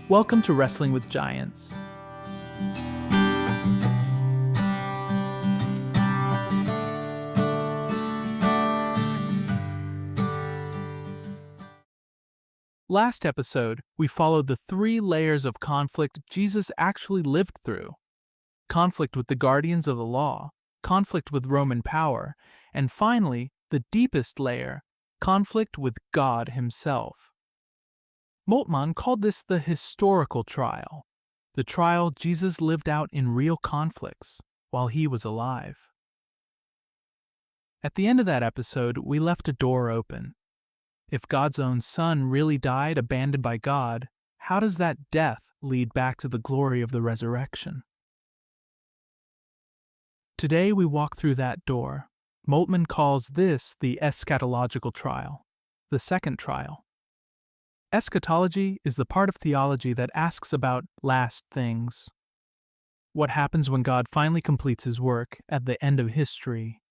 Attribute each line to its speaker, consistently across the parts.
Speaker 1: Welcome to Wrestling with Giants. Last episode, we followed the 3 layers of conflict Jesus actually lived through: conflict with the guardians of the law, conflict with Roman power, and finally, the deepest layer, conflict with God himself. Moltmann called this the historical trial, the trial Jesus lived out in real conflicts while he was alive. At the end of that episode, we left a door open. If God's own Son really died abandoned by God, how does that death lead back to the glory of the resurrection? Today we walk through that door. Moltmann calls this the eschatological trial, the second trial. Eschatology is the part of theology that asks about last things. What happens when God finally completes his work at the end of history?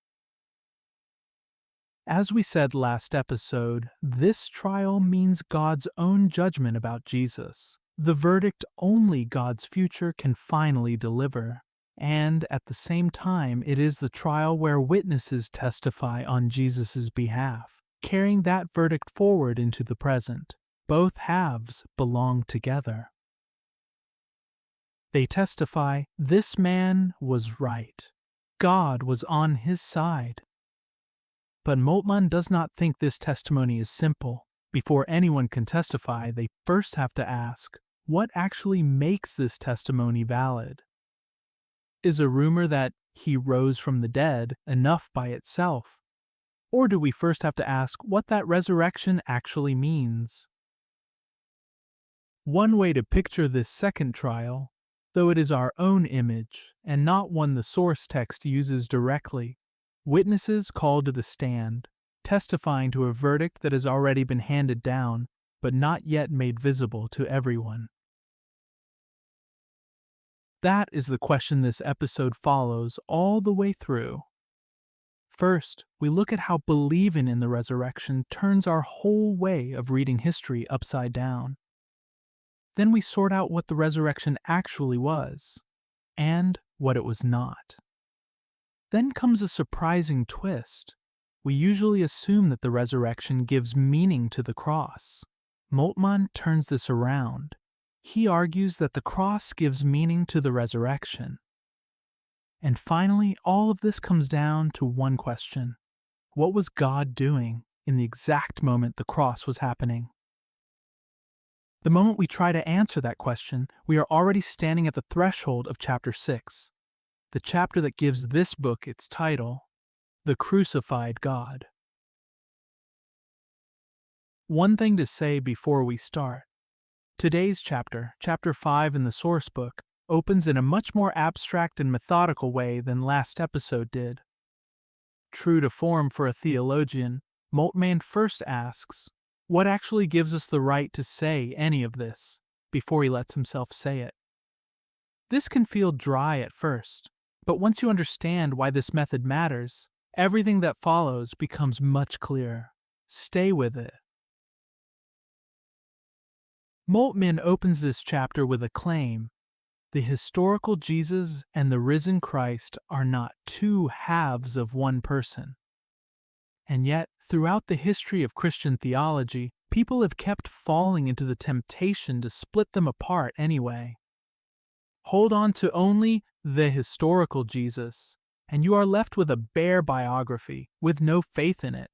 Speaker 1: As we said last episode, this trial means God's own judgment about Jesus, the verdict only God's future can finally deliver. And at the same time, it is the trial where witnesses testify on Jesus' behalf, carrying that verdict forward into the present. Both halves belong together. They testify, this man was right. God was on his side. But Moltmann does not think this testimony is simple. Before anyone can testify, they first have to ask, what actually makes this testimony valid? Is a rumor that he rose from the dead enough by itself? Or do we first have to ask what that resurrection actually means? One way to picture this second trial, though it is our own image and not one the source text uses directly, witnesses called to the stand, testifying to a verdict that has already been handed down, but not yet made visible to everyone. That is the question this episode follows all the way through. First, we look at how believing in the resurrection turns our whole way of reading history upside down. Then we sort out what the resurrection actually was, and what it was not. Then comes a surprising twist. We usually assume that the resurrection gives meaning to the cross. Moltmann turns this around. He argues that the cross gives meaning to the resurrection. And finally, all of this comes down to one question. What was God doing in the exact moment the cross was happening? The moment we try to answer that question, we are already standing at the threshold of chapter 6. The chapter that gives this book its title, The Crucified God. One thing to say before we start. Today's chapter, chapter 5 in the source book, opens in a much more abstract and methodical way than last episode did. True to form for a theologian, Moltmann first asks, what actually gives us the right to say any of this, before he lets himself say it? This can feel dry at first. But once you understand why this method matters, everything that follows becomes much clearer. Stay with it. Moltmann opens this chapter with a claim. The historical Jesus and the risen Christ are not two halves of one person. And yet, throughout the history of Christian theology, people have kept falling into the temptation to split them apart anyway. Hold on to only the historical Jesus, and you are left with a bare biography with no faith in it.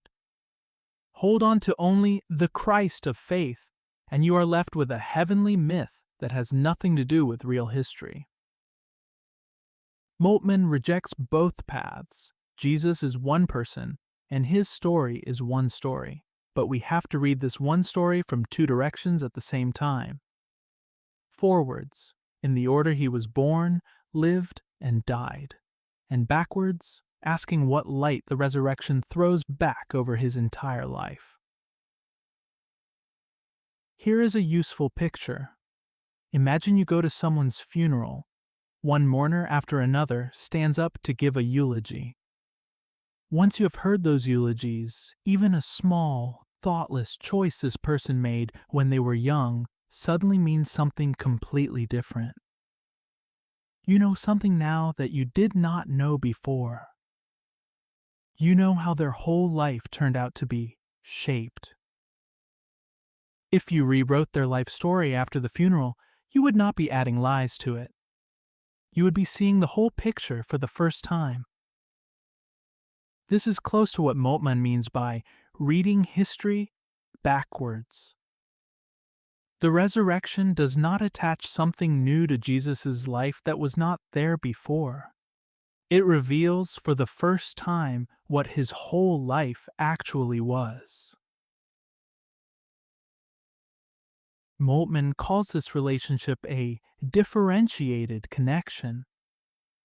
Speaker 1: Hold on to only the Christ of faith, and you are left with a heavenly myth that has nothing to do with real history. Moltmann rejects both paths. Jesus is one person, and his story is one story, but we have to read this one story from two directions at the same time. Forwards, in the order he was born, lived, and died, and backwards, asking what light the resurrection throws back over his entire life. Here is a useful picture. Imagine you go to someone's funeral. One mourner after another stands up to give a eulogy. Once you have heard those eulogies, even a small, thoughtless choice this person made when they were young suddenly means something completely different. You know something now that you did not know before. You know how their whole life turned out to be shaped. If you rewrote their life story after the funeral, you would not be adding lies to it. You would be seeing the whole picture for the first time. This is close to what Moltmann means by reading history backwards. The resurrection does not attach something new to Jesus' life that was not there before. It reveals for the first time what his whole life actually was. Moltmann calls this relationship a differentiated connection.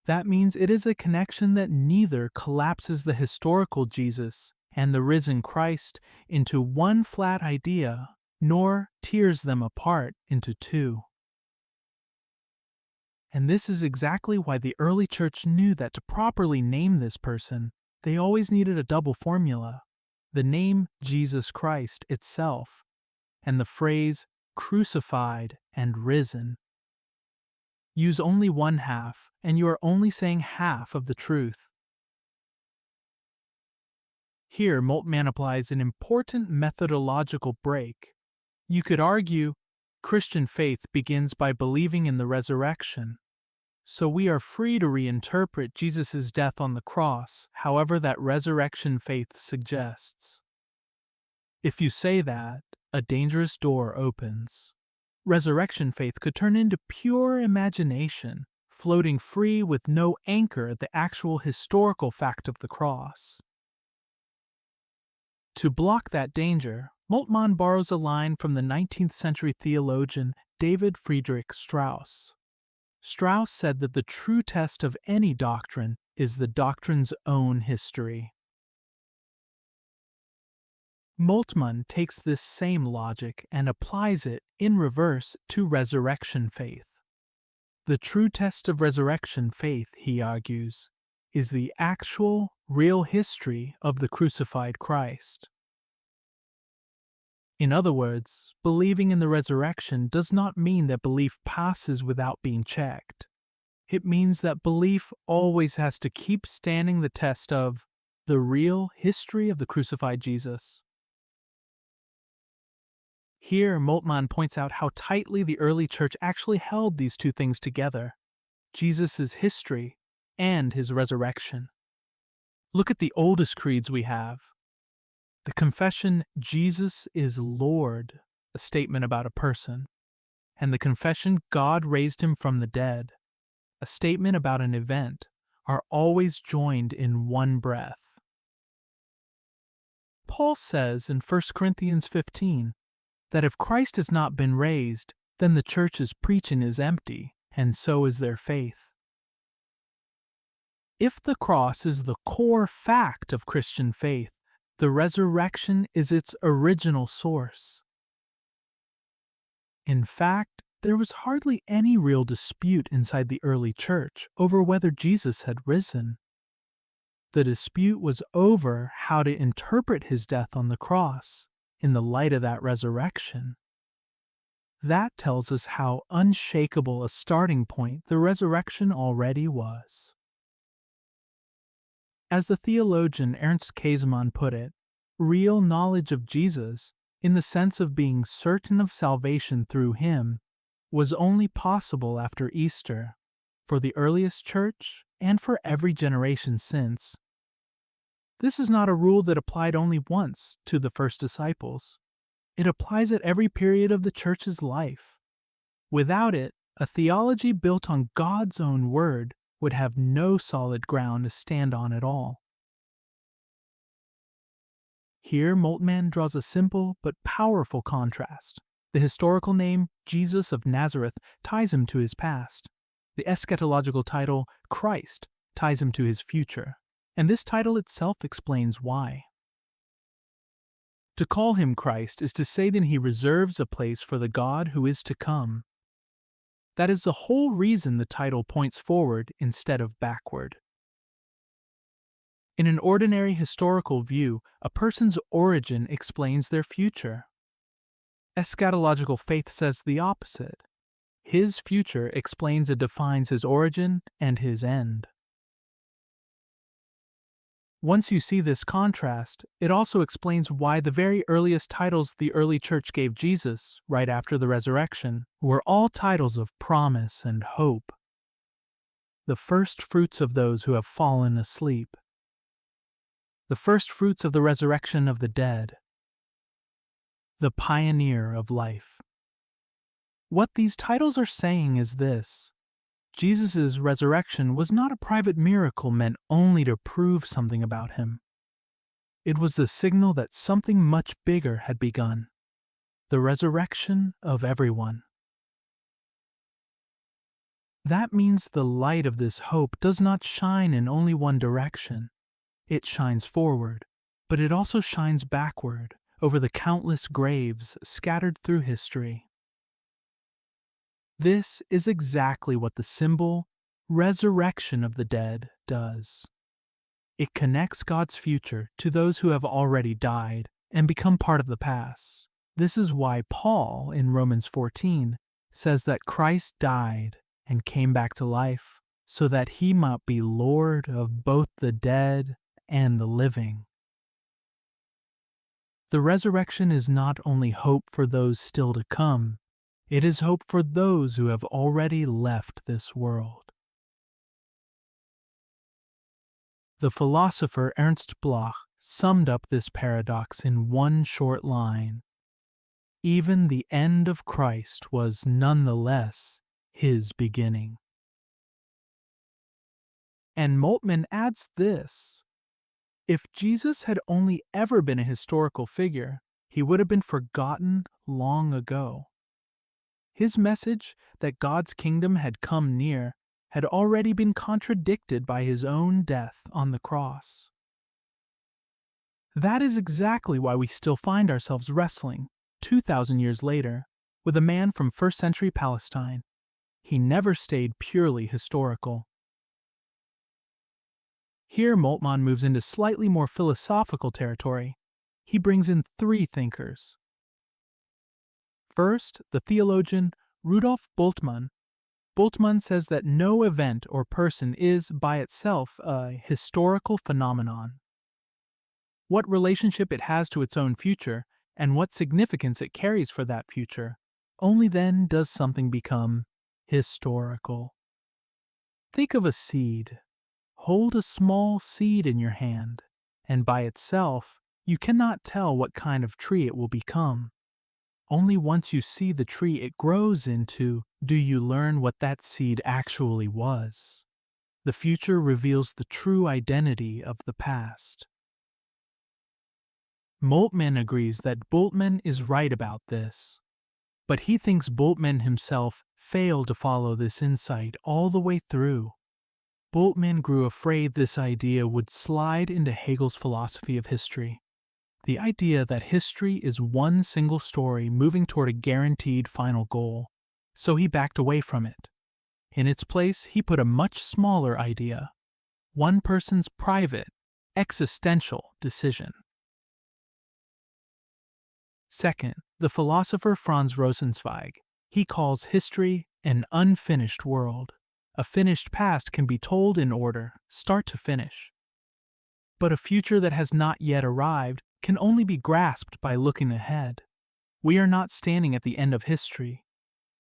Speaker 1: That means it is a connection that neither collapses the historical Jesus and the risen Christ into one flat idea, nor tears them apart into two. And this is exactly why the early church knew that to properly name this person, they always needed a double formula: the name Jesus Christ itself, and the phrase crucified and risen. Use only one half, and you are only saying half of the truth. Here, Moltmann applies an important methodological break. You could argue, Christian faith begins by believing in the resurrection. So we are free to reinterpret Jesus' death on the cross however that resurrection faith suggests. If you say that, a dangerous door opens. Resurrection faith could turn into pure imagination, floating free with no anchor at the actual historical fact of the cross. To block that danger, Moltmann borrows a line from the 19th century theologian David Friedrich Strauss. Strauss said that the true test of any doctrine is the doctrine's own history. Moltmann takes this same logic and applies it in reverse to resurrection faith. The true test of resurrection faith, he argues, is the actual, real history of the crucified Christ. In other words, believing in the resurrection does not mean that belief passes without being checked. It means that belief always has to keep standing the test of the real history of the crucified Jesus. Here, Moltmann points out how tightly the early church actually held these two things together: Jesus' history and his resurrection. Look at the oldest creeds we have. The confession, Jesus is Lord, a statement about a person, and the confession, God raised him from the dead, a statement about an event, are always joined in one breath. Paul says in 1 Corinthians 15 that if Christ has not been raised, then the church's preaching is empty, and so is their faith. If the cross is the core fact of Christian faith, the resurrection is its original source. In fact, there was hardly any real dispute inside the early church over whether Jesus had risen. The dispute was over how to interpret his death on the cross in the light of that resurrection. That tells us how unshakable a starting point the resurrection already was. As the theologian Ernst Käsemann put it, real knowledge of Jesus, in the sense of being certain of salvation through him, was only possible after Easter, for the earliest church and for every generation since. This is not a rule that applied only once to the first disciples. It applies at every period of the church's life. Without it, a theology built on God's own word would have no solid ground to stand on at all. Here, Moltmann draws a simple but powerful contrast. The historical name, Jesus of Nazareth, ties him to his past. The eschatological title, Christ, ties him to his future. And this title itself explains why. To call him Christ is to say that he reserves a place for the God who is to come. That is the whole reason the title points forward instead of backward. In an ordinary historical view, a person's origin explains their future. Eschatological faith says the opposite. His future explains and defines his origin and his end. Once you see this contrast, it also explains why the very earliest titles the early church gave Jesus, right after the resurrection, were all titles of promise and hope. The first fruits of those who have fallen asleep. The first fruits of the resurrection of the dead. The pioneer of life. What these titles are saying is this: Jesus' resurrection was not a private miracle meant only to prove something about him. It was the signal that something much bigger had begun. The resurrection of everyone. That means the light of this hope does not shine in only one direction. It shines forward, but it also shines backward over the countless graves scattered through history. This is exactly what the symbol, resurrection of the dead, does. It connects God's future to those who have already died and become part of the past. This is why Paul, in Romans 14, says that Christ died and came back to life so that he might be Lord of both the dead and the living. The resurrection is not only hope for those still to come, it is hope for those who have already left this world. The philosopher Ernst Bloch summed up this paradox in one short line: even the end of Christ was nonetheless his beginning. And Moltmann adds this: if Jesus had only ever been a historical figure, he would have been forgotten long ago. His message that God's kingdom had come near had already been contradicted by his own death on the cross. That is exactly why we still find ourselves wrestling, 2,000 years later, with a man from first century Palestine. He never stayed purely historical. Here Moltmann moves into slightly more philosophical territory. He brings in three thinkers. First, the theologian Rudolf Bultmann. Bultmann says that no event or person is, by itself, a historical phenomenon. What relationship it has to its own future, and what significance it carries for that future, only then does something become historical. Think of a seed. Hold a small seed in your hand, and by itself, you cannot tell what kind of tree it will become. Only once you see the tree it grows into do you learn what that seed actually was. The future reveals the true identity of the past. Moltmann agrees that Bultmann is right about this, but he thinks Bultmann himself failed to follow this insight all the way through. Bultmann grew afraid this idea would slide into Hegel's philosophy of history. The idea that history is one single story moving toward a guaranteed final goal, so he backed away from it. In its place, he put a much smaller idea: one person's private, existential decision. Second, the philosopher Franz Rosenzweig. He calls history an unfinished world. A finished past can be told in order, start to finish. But a future that has not yet arrived can only be grasped by looking ahead. We are not standing at the end of history.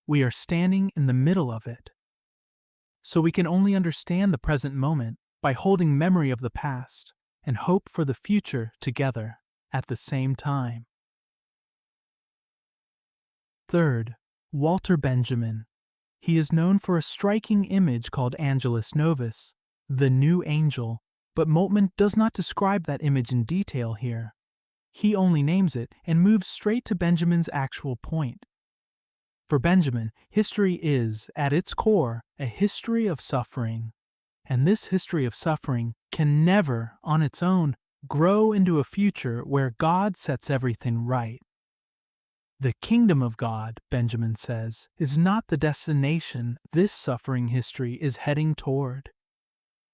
Speaker 1: We are standing in the middle of it. So we can only understand the present moment by holding memory of the past and hope for the future together at the same time. Third, Walter Benjamin. He is known for a striking image called Angelus Novus, the new angel, but Moltmann does not describe that image in detail here. He only names it and moves straight to Benjamin's actual point. For Benjamin, history is, at its core, a history of suffering. And this history of suffering can never, on its own, grow into a future where God sets everything right. The kingdom of God, Benjamin says, is not the destination this suffering history is heading toward.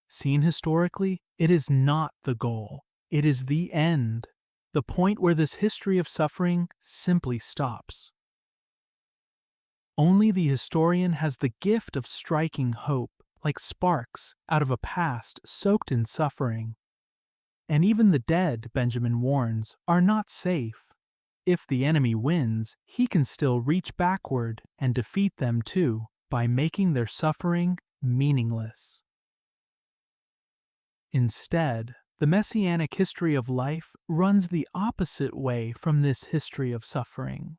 Speaker 1: Seen historically, it is not the goal. It is the end. The point where this history of suffering simply stops. Only the historian has the gift of striking hope, like sparks, out of a past soaked in suffering. And even the dead, Benjamin warns, are not safe. If the enemy wins, he can still reach backward and defeat them too, by making their suffering meaningless. Instead, the messianic history of life runs the opposite way from this history of suffering.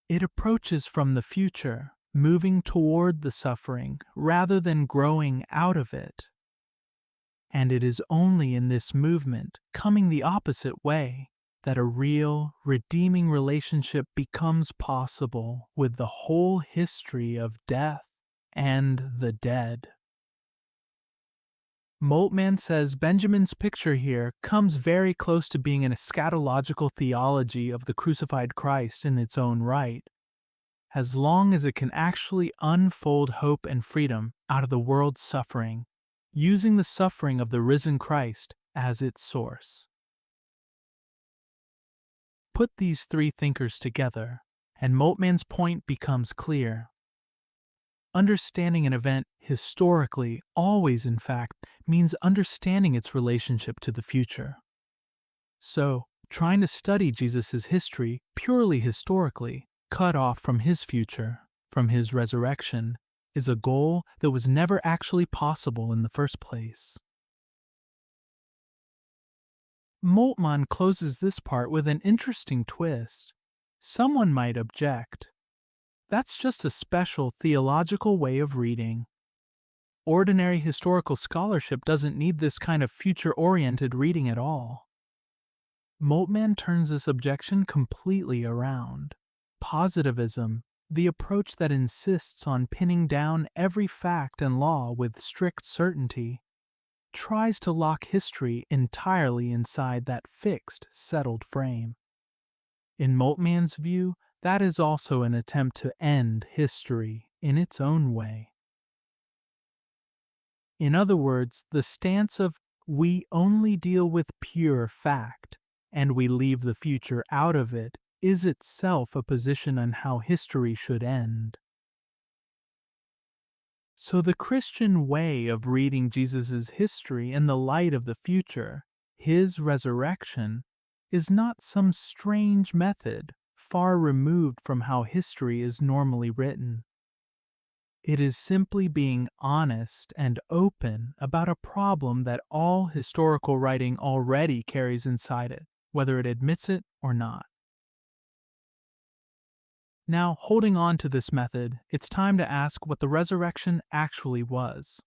Speaker 1: It approaches from the future, moving toward the suffering rather than growing out of it. And it is only in this movement, coming the opposite way, that a real, redeeming relationship becomes possible with the whole history of death and the dead. Moltmann says Benjamin's picture here comes very close to being an eschatological theology of the crucified Christ in its own right, as long as it can actually unfold hope and freedom out of the world's suffering, using the suffering of the risen Christ as its source. Put these three thinkers together, and Moltmann's point becomes clear. Understanding an event historically always, in fact, means understanding its relationship to the future. So, trying to study Jesus' history purely historically, cut off from his future, from his resurrection, is a goal that was never actually possible in the first place. Moltmann closes this part with an interesting twist. Someone might object. That's just a special theological way of reading. Ordinary historical scholarship doesn't need this kind of future-oriented reading at all. Moltmann turns this objection completely around. Positivism, the approach that insists on pinning down every fact and law with strict certainty, tries to lock history entirely inside that fixed, settled frame. In Moltmann's view, that is also an attempt to end history in its own way. In other words, the stance of we only deal with pure fact, and we leave the future out of it, is itself a position on how history should end. So the Christian way of reading Jesus' history in the light of the future, his resurrection, is not some strange method far removed from how history is normally written. It is simply being honest and open about a problem that all historical writing already carries inside it, whether it admits it or not. Now, holding on to this method, it's time to ask what the resurrection actually was.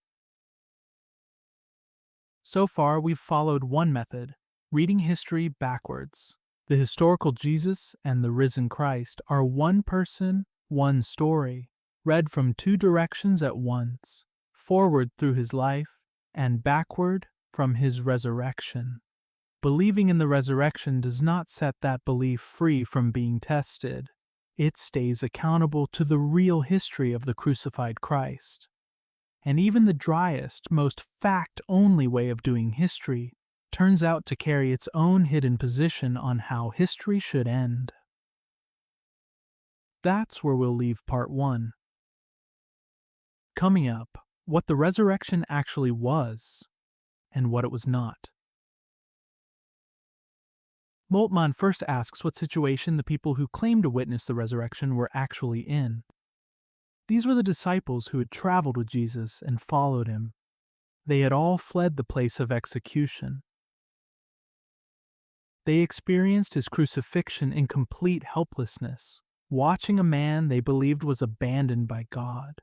Speaker 1: So far, we've followed one method, reading history backwards. The historical Jesus and the risen Christ are one person, one story, read from two directions at once, forward through his life and backward from his resurrection. Believing in the resurrection does not set that belief free from being tested. It stays accountable to the real history of the crucified Christ. And even the driest, most fact-only way of doing history turns out to carry its own hidden position on how history should end. That's where we'll leave part 1. Coming up, what the resurrection actually was, and what it was not. Moltmann first asks what situation the people who claimed to witness the resurrection were actually in. These were the disciples who had traveled with Jesus and followed him. They had all fled the place of execution. They experienced his crucifixion in complete helplessness, watching a man they believed was abandoned by God.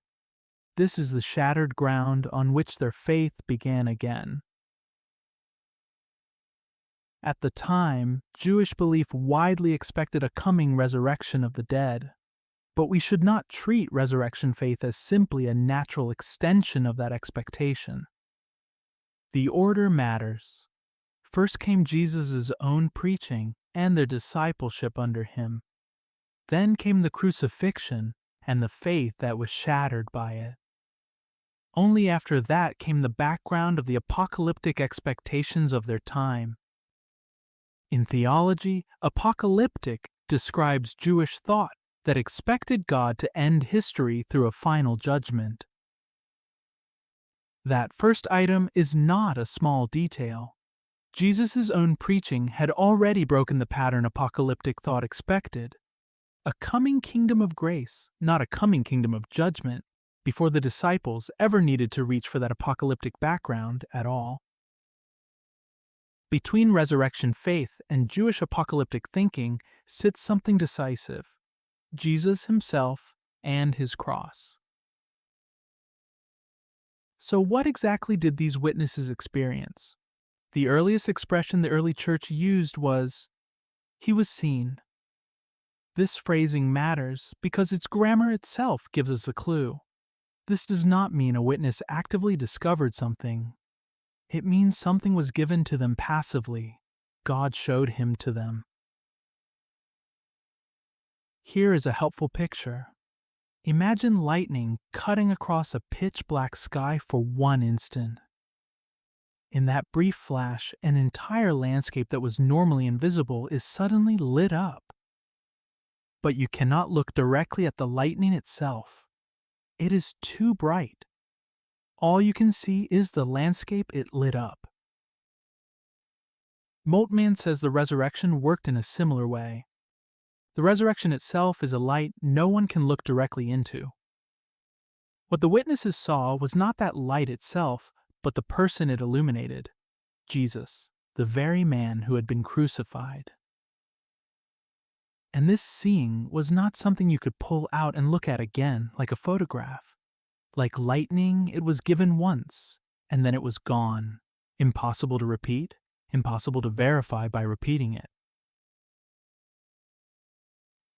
Speaker 1: This is the shattered ground on which their faith began again. At the time, Jewish belief widely expected a coming resurrection of the dead. But we should not treat resurrection faith as simply a natural extension of that expectation. The order matters. First came Jesus' own preaching and their discipleship under him. Then came the crucifixion and the faith that was shattered by it. Only after that came the background of the apocalyptic expectations of their time. In theology, apocalyptic describes Jewish thought that expected God to end history through a final judgment. That first item is not a small detail. Jesus' own preaching had already broken the pattern apocalyptic thought expected. A coming kingdom of grace, not a coming kingdom of judgment, before the disciples ever needed to reach for that apocalyptic background at all. Between resurrection faith and Jewish apocalyptic thinking sits something decisive: Jesus himself and his cross. So what exactly did these witnesses experience? The earliest expression the early church used was, "He was seen." This phrasing matters because its grammar itself gives us a clue. This does not mean a witness actively discovered something. It means something was given to them passively. God showed him to them. Here is a helpful picture. Imagine lightning cutting across a pitch-black sky for one instant. In that brief flash, an entire landscape that was normally invisible is suddenly lit up. But you cannot look directly at the lightning itself. It is too bright. All you can see is the landscape it lit up. Moltmann says the resurrection worked in a similar way. The resurrection itself is a light no one can look directly into. What the witnesses saw was not that light itself, but the person it illuminated, Jesus, the very man who had been crucified. And this seeing was not something you could pull out and look at again, like a photograph. Like lightning, it was given once, and then it was gone. Impossible to repeat, impossible to verify by repeating it.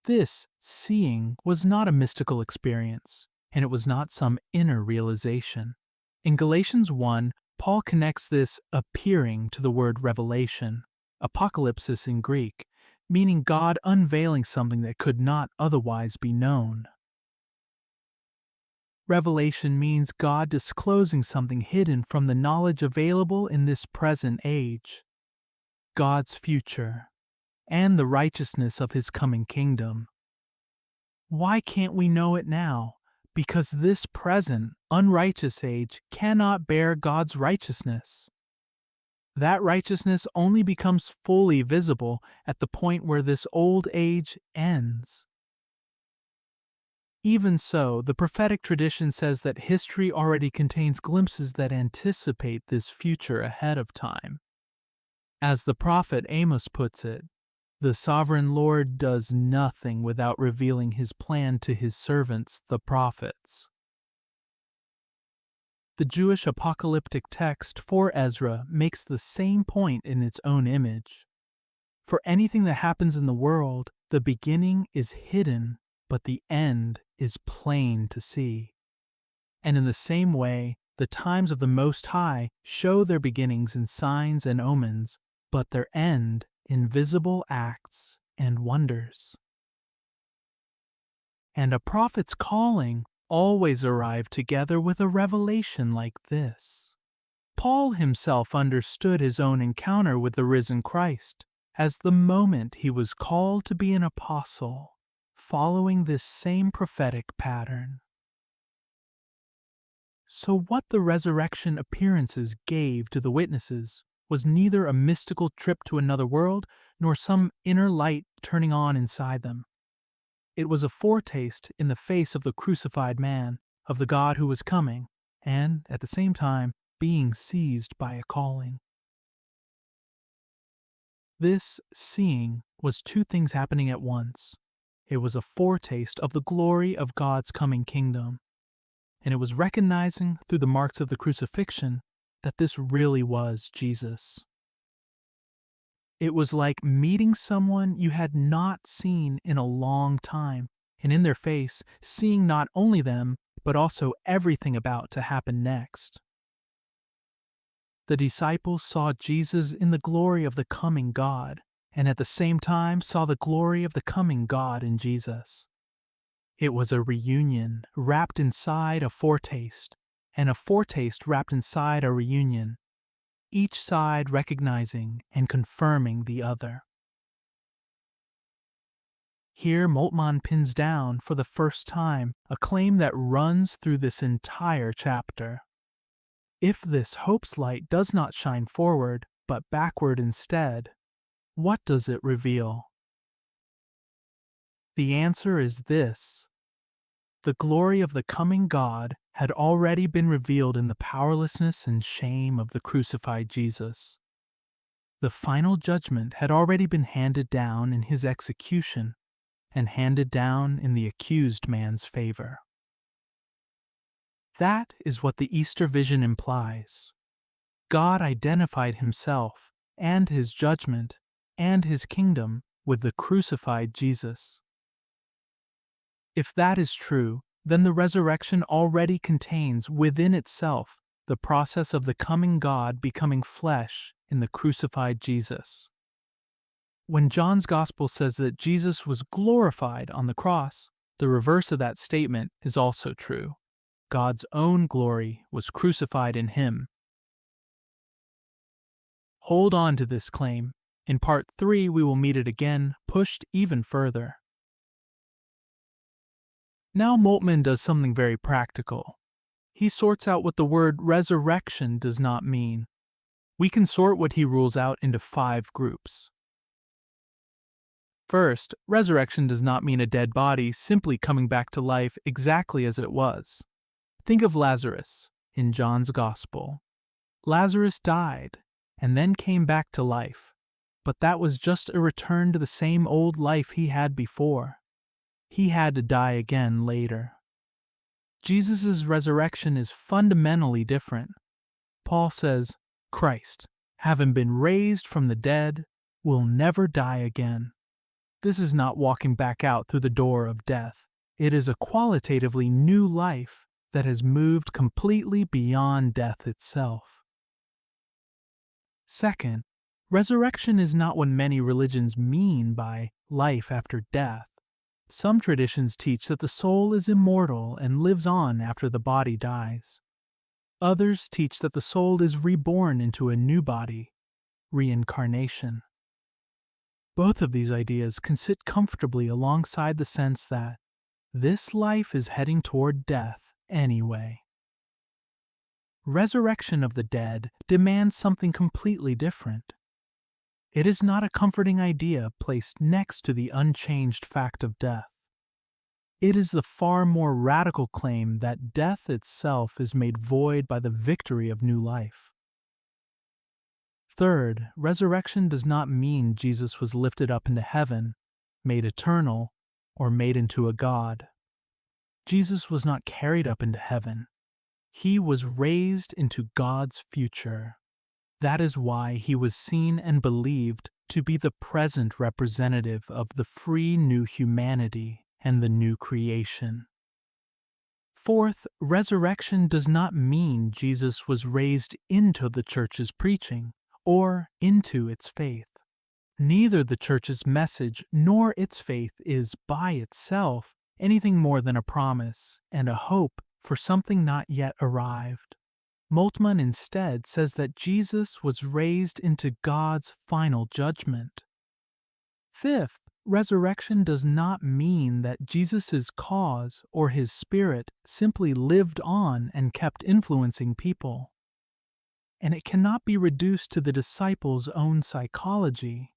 Speaker 1: This seeing was not a mystical experience, and it was not some inner realization. In Galatians 1, Paul connects this appearing to the word revelation, apocalypsis in Greek, meaning God unveiling something that could not otherwise be known. Revelation means God disclosing something hidden from the knowledge available in this present age, God's future, and the righteousness of his coming kingdom. Why can't we know it now? Because this present, unrighteous age cannot bear God's righteousness. That righteousness only becomes fully visible at the point where this old age ends. Even so, the prophetic tradition says that history already contains glimpses that anticipate this future ahead of time. As the prophet Amos puts it, the sovereign Lord does nothing without revealing his plan to his servants, the prophets. The Jewish apocalyptic text for Ezra makes the same point in its own image. For anything that happens in the world, the beginning is hidden, but the end is plain to see. And in the same way, the times of the Most High show their beginnings in signs and omens, but their end in visible acts and wonders. And a prophet's calling always arrived together with a revelation like this. Paul himself understood his own encounter with the risen Christ as the moment he was called to be an apostle, following this same prophetic pattern. So what the resurrection appearances gave to the witnesses was neither a mystical trip to another world nor some inner light turning on inside them. It was a foretaste in the face of the crucified man, of the God who was coming, and, at the same time, being seized by a calling. This seeing was two things happening at once. It was a foretaste of the glory of God's coming kingdom, and it was recognizing through the marks of the crucifixion that this really was Jesus. It was like meeting someone you had not seen in a long time, and in their face, seeing not only them, but also everything about to happen next. The disciples saw Jesus in the glory of the coming God, and at the same time saw the glory of the coming God in Jesus. It was a reunion wrapped inside a foretaste, and a foretaste wrapped inside a reunion, each side recognizing and confirming the other. Here, Moltmann pins down, for the first time, a claim that runs through this entire chapter. If this hope's light does not shine forward, but backward instead, what does it reveal? The answer is this: the glory of the coming God had already been revealed in the powerlessness and shame of the crucified Jesus. The final judgment had already been handed down in his execution, and handed down in the accused man's favor. That is what the Easter vision implies. God identified himself and his judgment and his kingdom with the crucified Jesus. If that is true, then the resurrection already contains within itself the process of the coming God becoming flesh in the crucified Jesus. When John's Gospel says that Jesus was glorified on the cross, the reverse of that statement is also true. God's own glory was crucified in him. Hold on to this claim. In Part 3, we will meet it again, pushed even further. Now Moltmann does something very practical. He sorts out what the word resurrection does not mean. We can sort what he rules out into 5 groups. First, resurrection does not mean a dead body simply coming back to life exactly as it was. Think of Lazarus in John's Gospel. Lazarus died and then came back to life, but that was just a return to the same old life he had before. He had to die again later. Jesus' resurrection is fundamentally different. Paul says, Christ, having been raised from the dead, will never die again. This is not walking back out through the door of death. It is a qualitatively new life that has moved completely beyond death itself. Second, resurrection is not what many religions mean by life after death. Some traditions teach that the soul is immortal and lives on after the body dies. Others teach that the soul is reborn into a new body, reincarnation. Both of these ideas can sit comfortably alongside the sense that this life is heading toward death anyway. Resurrection of the dead demands something completely different. It is not a comforting idea placed next to the unchanged fact of death. It is the far more radical claim that death itself is made void by the victory of new life. Third, resurrection does not mean Jesus was lifted up into heaven, made eternal, or made into a god. Jesus was not carried up into heaven. He was raised into God's future. That is why he was seen and believed to be the present representative of the free new humanity and the new creation. Fourth, resurrection does not mean Jesus was raised into the church's preaching or into its faith. Neither the church's message nor its faith is, by itself, anything more than a promise and a hope for something not yet arrived. Moltmann instead says that Jesus was raised into God's final judgment. Fifth, resurrection does not mean that Jesus' cause or his spirit simply lived on and kept influencing people. And it cannot be reduced to the disciples' own psychology,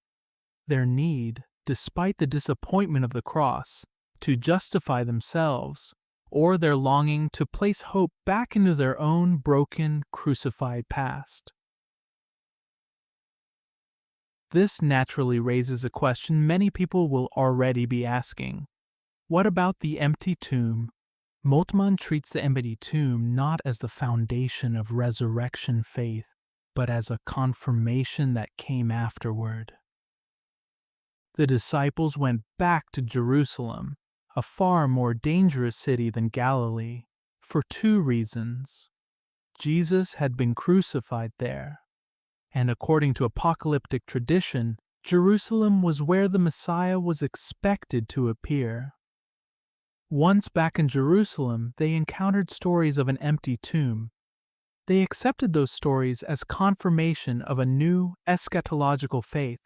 Speaker 1: their need, despite the disappointment of the cross, to justify themselves, or their longing to place hope back into their own broken, crucified past. This naturally raises a question many people will already be asking. What about the empty tomb? Moltmann treats the empty tomb not as the foundation of resurrection faith, but as a confirmation that came afterward. The disciples went back to Jerusalem, a far more dangerous city than Galilee, for 2 reasons. Jesus had been crucified there, and according to apocalyptic tradition, Jerusalem was where the Messiah was expected to appear. Once back in Jerusalem, they encountered stories of an empty tomb. They accepted those stories as confirmation of a new eschatological faith,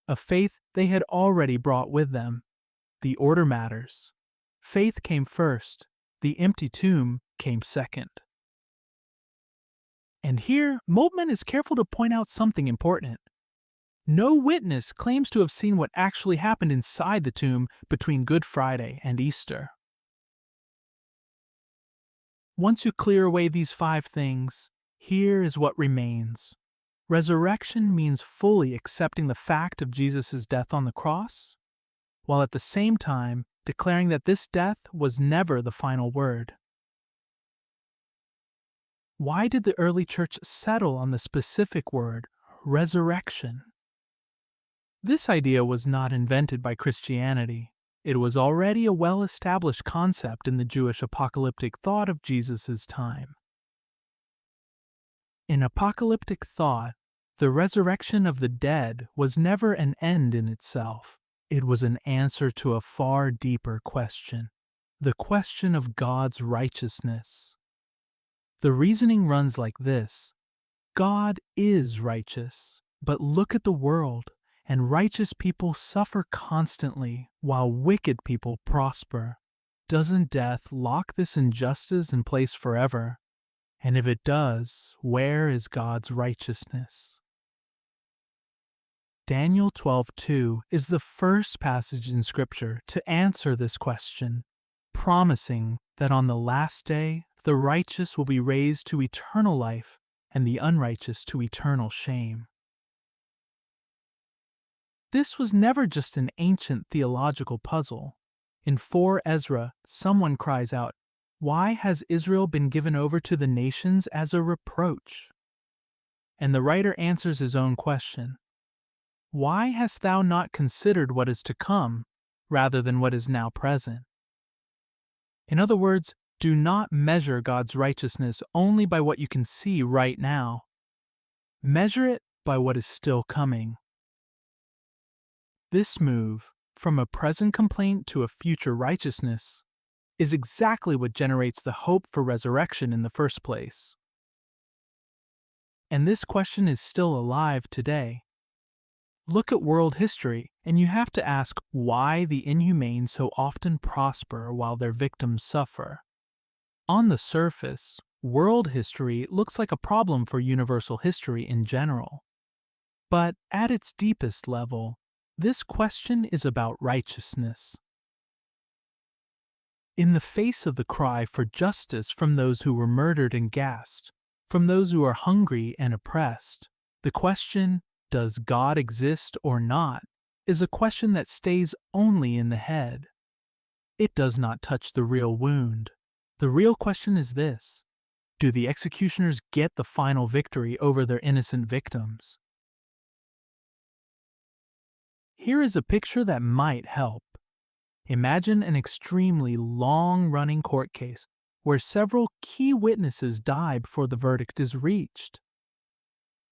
Speaker 1: a faith they had already brought with them. The order matters. Faith came first, the empty tomb came second. And here, Moltmann is careful to point out something important. No witness claims to have seen what actually happened inside the tomb between Good Friday and Easter. Once you clear away these 5 things, here is what remains. Resurrection means fully accepting the fact of Jesus' death on the cross, while at the same time declaring that this death was never the final word. Why did the early church settle on the specific word, resurrection? This idea was not invented by Christianity. It was already a well-established concept in the Jewish apocalyptic thought of Jesus' time. In apocalyptic thought, the resurrection of the dead was never an end in itself. It was an answer to a far deeper question, the question of God's righteousness. The reasoning runs like this: God is righteous, but look at the world, and righteous people suffer constantly while wicked people prosper. Doesn't death lock this injustice in place forever? And if it does, where is God's righteousness? Daniel 12:2 is the first passage in Scripture to answer this question, promising that on the last day the righteous will be raised to eternal life and the unrighteous to eternal shame. This was never just an ancient theological puzzle. In 4 Ezra, someone cries out, "Why has Israel been given over to the nations as a reproach?" And the writer answers his own question. Why hast thou not considered what is to come, rather than what is now present? In other words, do not measure God's righteousness only by what you can see right now. Measure it by what is still coming. This move, from a present complaint to a future righteousness, is exactly what generates the hope for resurrection in the first place. And this question is still alive today. Look at world history, and you have to ask why the inhumane so often prosper while their victims suffer. On the surface, world history looks like a problem for universal history in general. But at its deepest level, this question is about righteousness. In the face of the cry for justice from those who were murdered and gassed, from those who are hungry and oppressed, the question, does God exist or not, is a question that stays only in the head. It does not touch the real wound. The real question is this: do the executioners get the final victory over their innocent victims? Here is a picture that might help. Imagine an extremely long-running court case where several key witnesses die before the verdict is reached.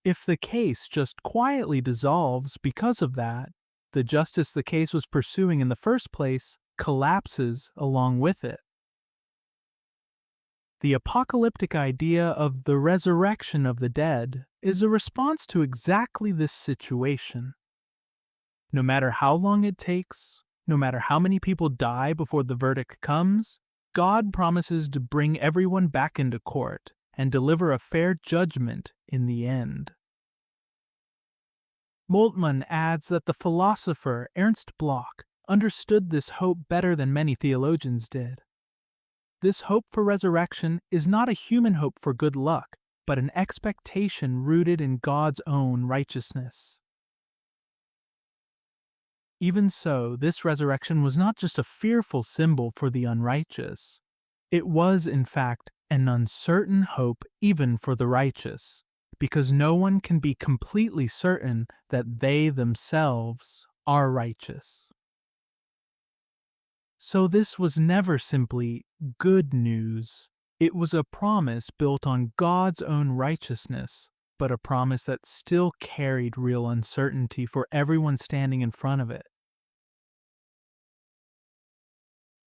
Speaker 1: If the case just quietly dissolves because of that, the justice the case was pursuing in the first place collapses along with it. The apocalyptic idea of the resurrection of the dead is a response to exactly this situation. No matter how long it takes, no matter how many people die before the verdict comes, God promises to bring everyone back into court and deliver a fair judgment in the end. Moltmann adds that the philosopher Ernst Bloch understood this hope better than many theologians did. This hope for resurrection is not a human hope for good luck, but an expectation rooted in God's own righteousness. Even so, this resurrection was not just a fearful symbol for the unrighteous. It was, in fact, an uncertain hope even for the righteous, because no one can be completely certain that they themselves are righteous. So this was never simply good news. It was a promise built on God's own righteousness, but a promise that still carried real uncertainty for everyone standing in front of it.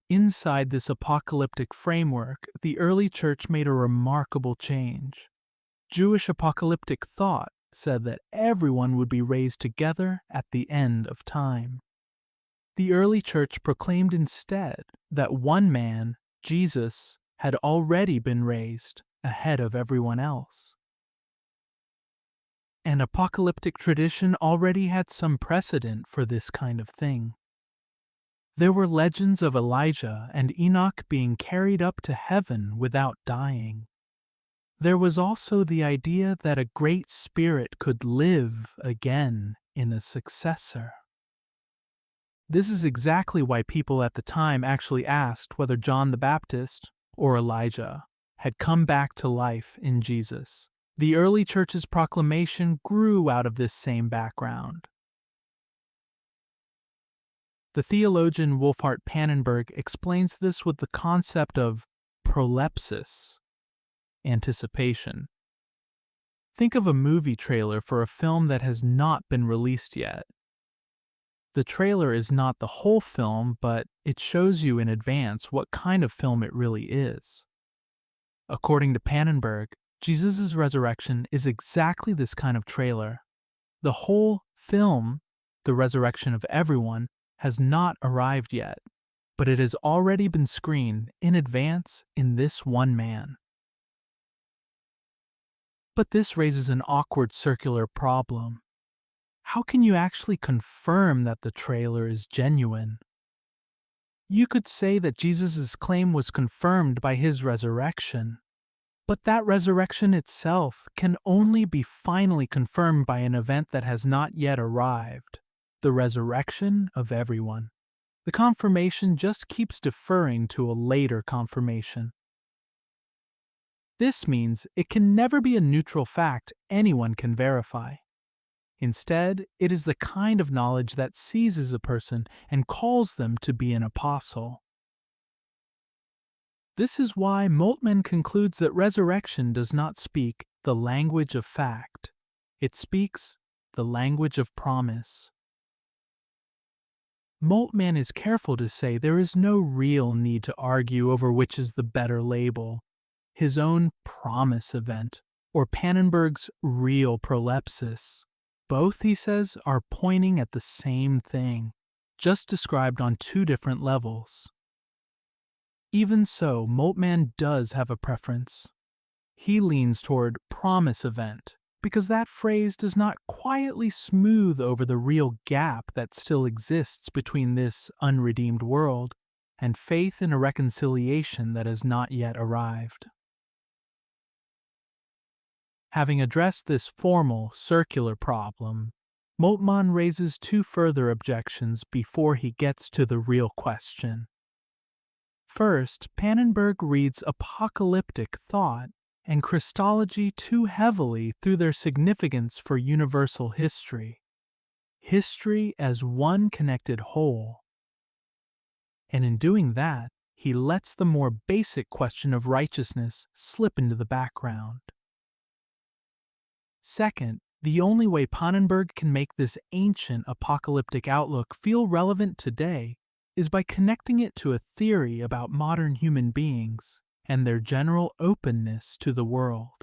Speaker 1: Inside this apocalyptic framework, the early church made a remarkable change. Jewish apocalyptic thought said that everyone would be raised together at the end of time. The early church proclaimed instead that one man, Jesus, had already been raised ahead of everyone else. And apocalyptic tradition already had some precedent for this kind of thing. There were legends of Elijah and Enoch being carried up to heaven without dying. There was also the idea that a great spirit could live again in a successor. This is exactly why people at the time actually asked whether John the Baptist, or Elijah, had come back to life in Jesus. The early church's proclamation grew out of this same background. The theologian Wolfhart Pannenberg explains this with the concept of prolepsis, anticipation. Think of a movie trailer for a film that has not been released yet. The trailer is not the whole film, but it shows you in advance what kind of film it really is. According to Pannenberg, Jesus' resurrection is exactly this kind of trailer. The whole film, the resurrection of everyone, has not arrived yet, but it has already been screened in advance in this one man. But this raises an awkward circular problem. How can you actually confirm that the trailer is genuine? You could say that Jesus' claim was confirmed by his resurrection, but that resurrection itself can only be finally confirmed by an event that has not yet arrived, the resurrection of everyone. The confirmation just keeps deferring to a later confirmation. This means it can never be a neutral fact anyone can verify. Instead, it is the kind of knowledge that seizes a person and calls them to be an apostle. This is why Moltmann concludes that resurrection does not speak the language of fact. It speaks the language of promise. Moltmann is careful to say there is no real need to argue over which is the better label, his own promise event or Pannenberg's real prolepsis. Both, he says, are pointing at the same thing, just described on two different levels. Even so, Moltmann does have a preference. He leans toward promise event, because that phrase does not quietly smooth over the real gap that still exists between this unredeemed world and faith in a reconciliation that has not yet arrived. Having addressed this formal, circular problem, Moltmann raises two further objections before he gets to the real question. First, Pannenberg reads apocalyptic thought and Christology too heavily through their significance for universal history as one connected whole. And in doing that, he lets the more basic question of righteousness slip into the background. Second, the only way Pannenberg can make this ancient apocalyptic outlook feel relevant today is by connecting it to a theory about modern human beings and their general openness to the world.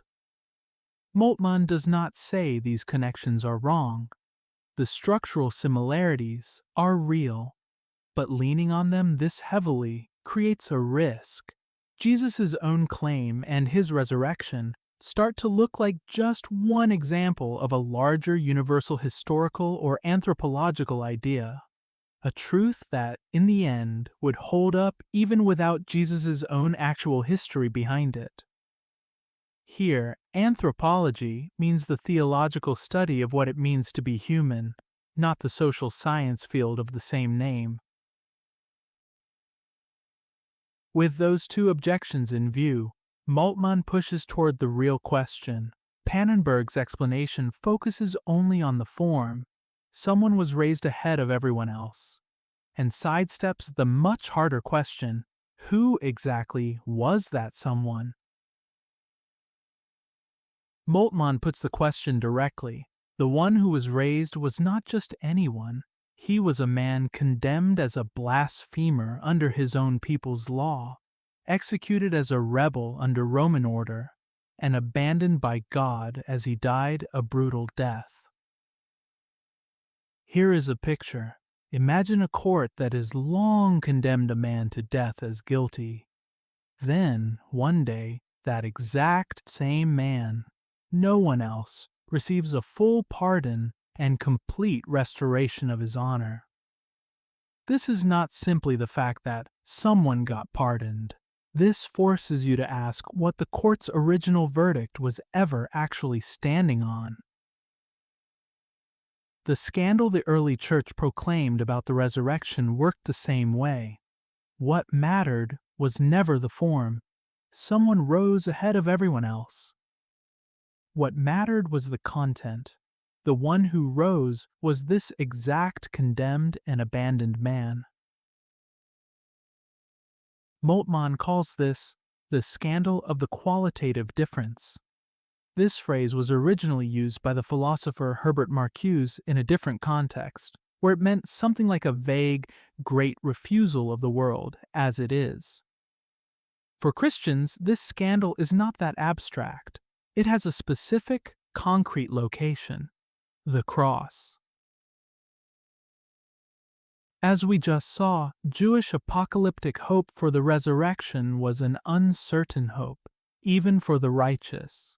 Speaker 1: Moltmann does not say these connections are wrong. The structural similarities are real, but leaning on them this heavily creates a risk. Jesus' own claim and his resurrection start to look like just one example of a larger universal historical or anthropological idea, a truth that, in the end, would hold up even without Jesus' own actual history behind it. Here, anthropology means the theological study of what it means to be human, not the social science field of the same name. With those two objections in view, Moltmann pushes toward the real question. Pannenberg's explanation focuses only on the form, someone was raised ahead of everyone else, and sidesteps the much harder question, who exactly was that someone? Moltmann puts the question directly. The one who was raised was not just anyone. He was a man condemned as a blasphemer under his own people's law, executed as a rebel under Roman order, and abandoned by God as he died a brutal death. Here is a picture. Imagine a court that has long condemned a man to death as guilty. Then, one day, that exact same man, no one else, receives a full pardon and complete restoration of his honor. This is not simply the fact that someone got pardoned. This forces you to ask what the court's original verdict was ever actually standing on. The scandal the early church proclaimed about the resurrection worked the same way. What mattered was never the form. Someone rose ahead of everyone else. What mattered was the content. The one who rose was this exact condemned and abandoned man. Moltmann calls this the scandal of the qualitative difference. This phrase was originally used by the philosopher Herbert Marcuse in a different context, where it meant something like a vague, great refusal of the world as it is. For Christians, this scandal is not that abstract. It has a specific, concrete location: the cross. As we just saw, Jewish apocalyptic hope for the resurrection was an uncertain hope, even for the righteous.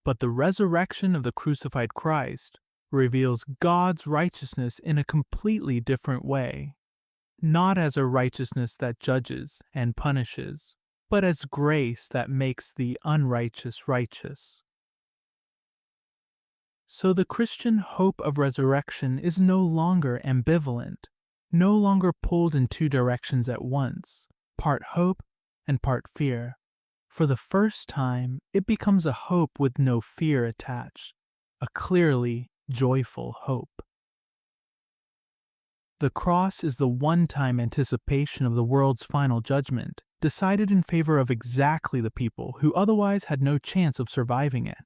Speaker 1: But the resurrection of the crucified Christ reveals God's righteousness in a completely different way, not as a righteousness that judges and punishes, but as grace that makes the unrighteous righteous. So the Christian hope of resurrection is no longer ambivalent, no longer pulled in two directions at once, part hope and part fear. For the first time, it becomes a hope with no fear attached, a clearly joyful hope. The cross is the one-time anticipation of the world's final judgment, decided in favor of exactly the people who otherwise had no chance of surviving it.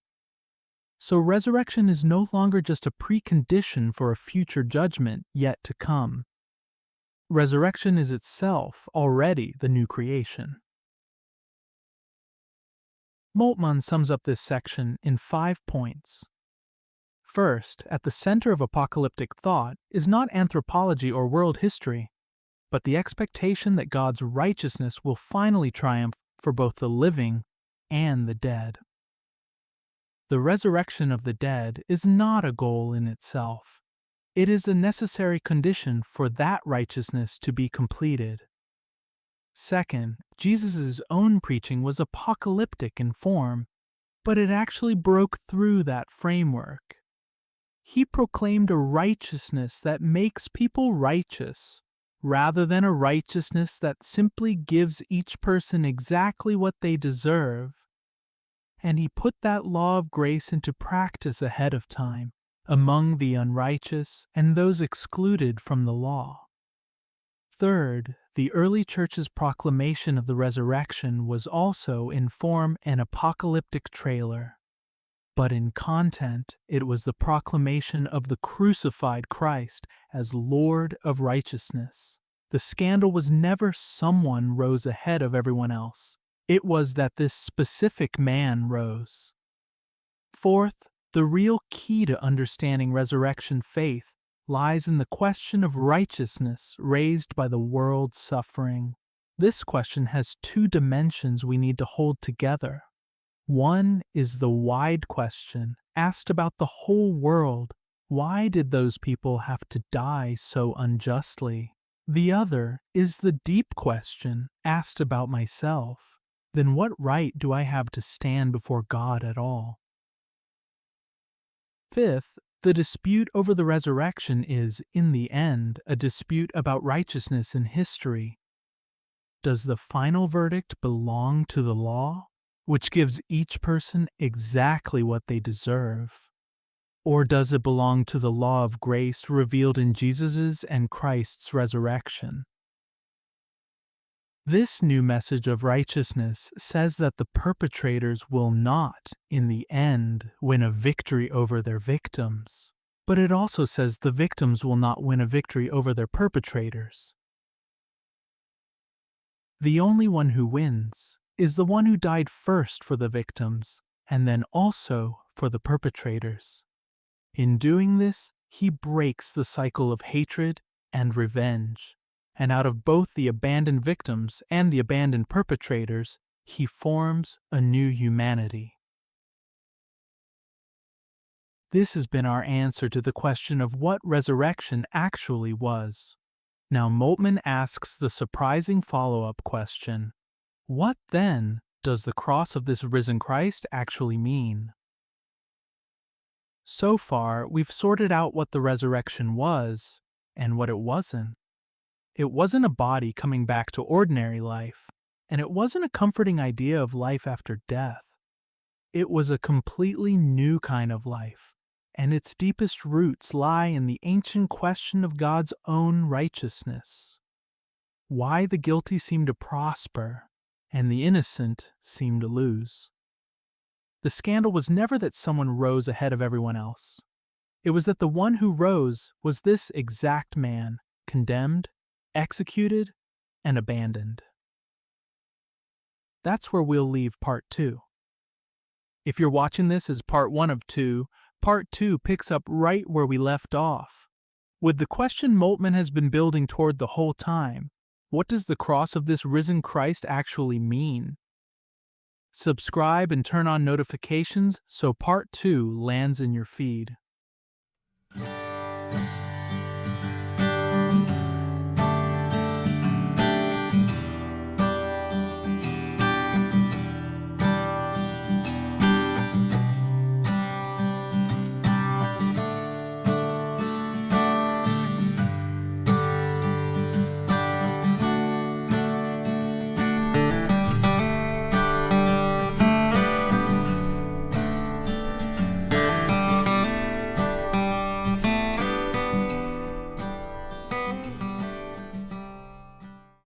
Speaker 1: So resurrection is no longer just a precondition for a future judgment yet to come. Resurrection is itself already the new creation. Moltmann sums up this section in 5 points. First, at the center of apocalyptic thought is not anthropology or world history, but the expectation that God's righteousness will finally triumph for both the living and the dead. The resurrection of the dead is not a goal in itself. It is a necessary condition for that righteousness to be completed. Second, Jesus' own preaching was apocalyptic in form, but it actually broke through that framework. He proclaimed a righteousness that makes people righteous, rather than a righteousness that simply gives each person exactly what they deserve. And he put that law of grace into practice ahead of time, among the unrighteous and those excluded from the law. Third, the early church's proclamation of the resurrection was also in form an apocalyptic trailer. But in content, it was the proclamation of the crucified Christ as Lord of righteousness. The scandal was never someone rose ahead of everyone else. It was that this specific man rose. Fourth, the real key to understanding resurrection faith lies in the question of righteousness raised by the world's suffering. This question has two dimensions we need to hold together. One is the wide question, asked about the whole world. Why did those people have to die so unjustly? The other is the deep question, asked about myself. Then what right do I have to stand before God at all? Fifth, the dispute over the resurrection is, in the end, a dispute about righteousness in history. Does the final verdict belong to the law, which gives each person exactly what they deserve? Or does it belong to the law of grace revealed in Jesus' and Christ's resurrection? This new message of righteousness says that the perpetrators will not, in the end, win a victory over their victims. But it also says the victims will not win a victory over their perpetrators. The only one who wins is the one who died first for the victims, and then also for the perpetrators. In doing this, He breaks the cycle of hatred and revenge, and out of both the abandoned victims and the abandoned perpetrators, he forms a new humanity. This has been our answer to the question of what resurrection actually was. Now Moltmann asks the surprising follow-up question, what then does the cross of this risen Christ actually mean? So far, we've sorted out what the resurrection was and what it wasn't. It wasn't a body coming back to ordinary life, and it wasn't a comforting idea of life after death. It was a completely new kind of life, and its deepest roots lie in the ancient question of God's own righteousness. Why the guilty seem to prosper, and the innocent seem to lose. The scandal was never that someone rose ahead of everyone else. It was that the one who rose was this exact man, condemned, executed, and abandoned. That's where we'll leave part 2. If you're watching this as part 1 of 2, part 2 picks up right where we left off. With the question Moltmann has been building toward the whole time, what does the cross of this risen Christ actually mean? Subscribe and turn on notifications so part 2 lands in your feed.